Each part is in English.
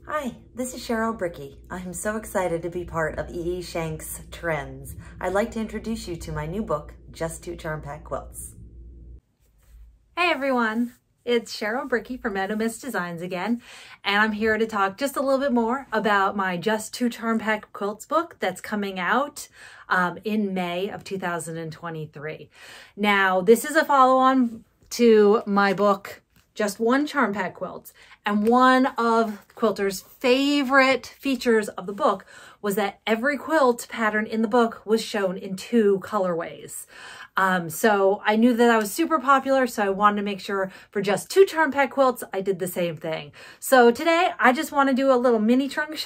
Hi, this is Cheryl Brickey. I'm so excited to be part of E.E. Shank's Trends. I'd like to introduce you to my new book, Just 2 Charm Pack Quilts. Hey everyone, it's Cheryl Brickey from Meadow Mist Designs again, and I'm here to talk just a little bit more about my Just 2 Charm Pack Quilts book that's coming out in May of 2023. Now, this is a follow-on to my book, Just 1 Charm Pack Quilts. And one of Quilter's favorite features of the book was that every quilt pattern in the book was shown in 2 colorways. So I knew that I was super popular, so I wanted to make sure for Just 2 Charm Pack Quilts, I did the same thing. So today, I just want to do a little mini trunk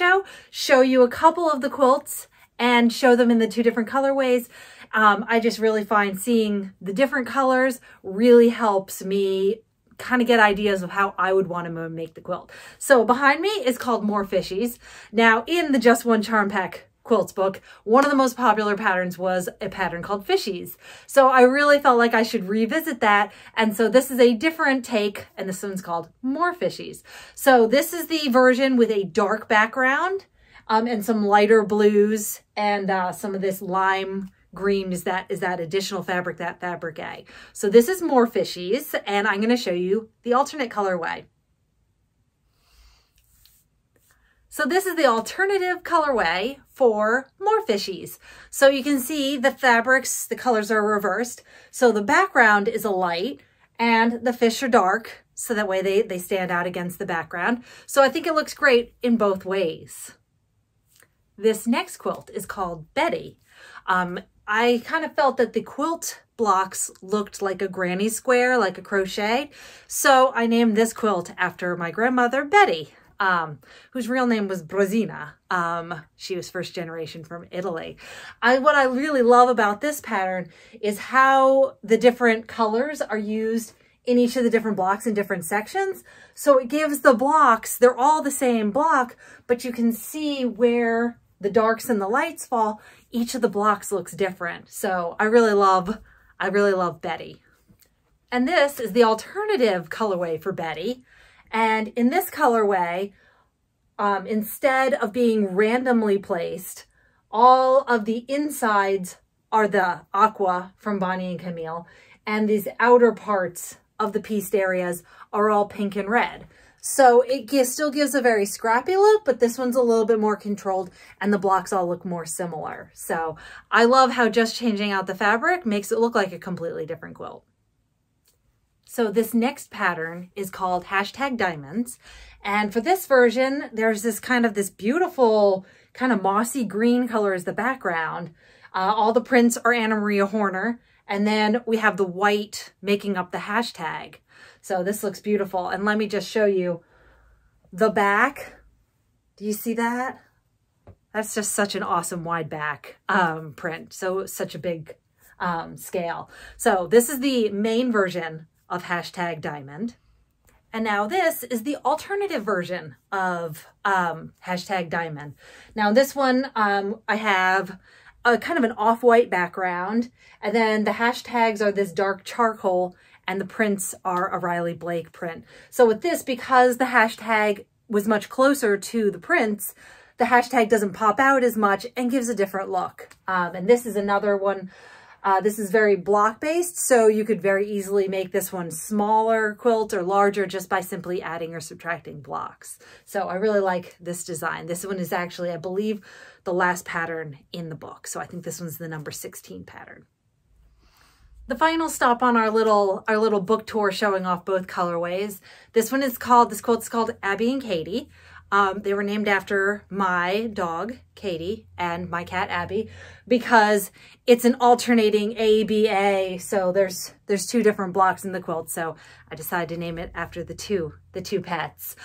show you a couple of the quilts and show them in the 2 different colorways. I just really find seeing the different colors really helps me kind of get ideas of how I would want to make the quilt. So behind me is called More Fishies. Now in the Just 1 Charm Pack Quilts book, one of the most popular patterns was a pattern called Fishies. So I really felt like I should revisit that. And so this is a different take, and this one's called More Fishies. So this is the version with a dark background and some lighter blues and some of this lime green is that additional fabric, that fabric A. So this is More Fishies, and I'm going to show you the alternate colorway. So this is the alternative colorway for More Fishies. So you can see the fabrics, the colors are reversed. So the background is a light and the fish are dark, so that way they stand out against the background. So I think it looks great in both ways. This next quilt is called Betty. I kind of felt that the quilt blocks looked like a granny square, like a crochet. So I named this quilt after my grandmother, Betty, whose real name was Brosina. She was first generation from Italy. What I really love about this pattern is how the different colors are used in each of the different blocks in different sections. So it gives the blocks, they're all the same block, but you can see where the darks and the lights fall. Each of the blocks looks different. So I really love Betty. And this is the alternative colorway for Betty. And in this colorway, instead of being randomly placed, all of the insides are the aqua from Bonnie and Camille, and these outer parts of the pieced areas are all pink and red. So it still gives a very scrappy look, but this one's a little bit more controlled and the blocks all look more similar. So I love how just changing out the fabric makes it look like a completely different quilt. So this next pattern is called #Diamonds. And for this version, there's this beautiful kind of mossy green color as the background. All the prints are Anna Maria Horner. And then we have the white making up the hashtag. So this looks beautiful. And let me just show you the back. Do you see that? That's just such an awesome wide back print. So such a big scale. So this is the main version of #Diamond. And now this is the alternative version of #Diamond. Now this one, I have a kind of an off-white background, and then the hashtags are this dark charcoal, and the prints are a Riley Blake print. So with this, because the hashtag was much closer to the prints, the hashtag doesn't pop out as much and gives a different look. And this is another one. This is very block-based, so you could very easily make this one smaller quilt or larger just by simply adding or subtracting blocks. So I really like this design. This one is actually, I believe, the last pattern in the book. So I think this one's the number 16 pattern. The final stop on our little book tour showing off both colorways. This quilt is called Abby and Katie. They were named after my dog, Katie, and my cat, Abby, because it's an alternating A-B-A. So there's 2 different blocks in the quilt. So I decided to name it after the two pets.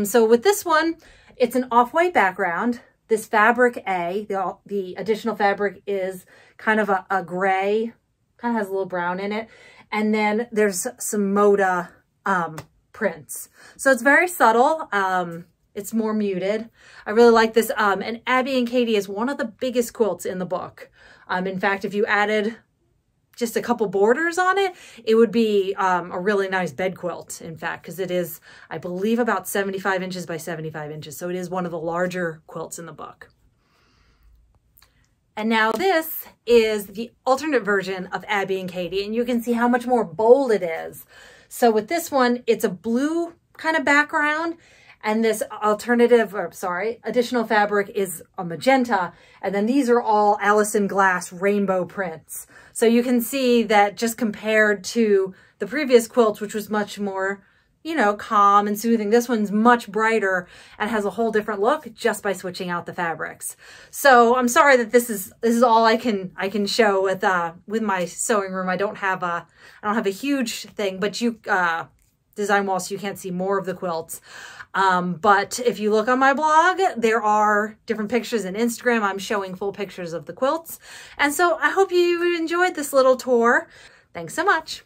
So with this one, it's an off-white background. This fabric A, the additional fabric is kind of a gray, kind of has a little brown in it. And then there's some Moda prints. So it's very subtle. It's more muted. I really like this. And Abby and Katie is one of the biggest quilts in the book. In fact, if you added just a couple borders on it, it would be a really nice bed quilt, in fact, because it is, I believe, about 75 inches by 75 inches. So it is one of the larger quilts in the book. And now this is the alternate version of Abby and Katie, and you can see how much more bold it is. So with this one, it's a blue kind of background, and this additional fabric is a magenta, and then these are all Allison Glass rainbow prints. So you can see that just compared to the previous quilt, which was much more, you know, calm and soothing, this one's much brighter and has a whole different look just by switching out the fabrics. So I'm sorry that this is all I can show with my sewing room. I don't have a huge thing, but you design wall, so you can't see more of the quilts. But if you look on my blog, there are different pictures, and Instagram, I'm showing full pictures of the quilts. And so I hope you enjoyed this little tour. Thanks so much.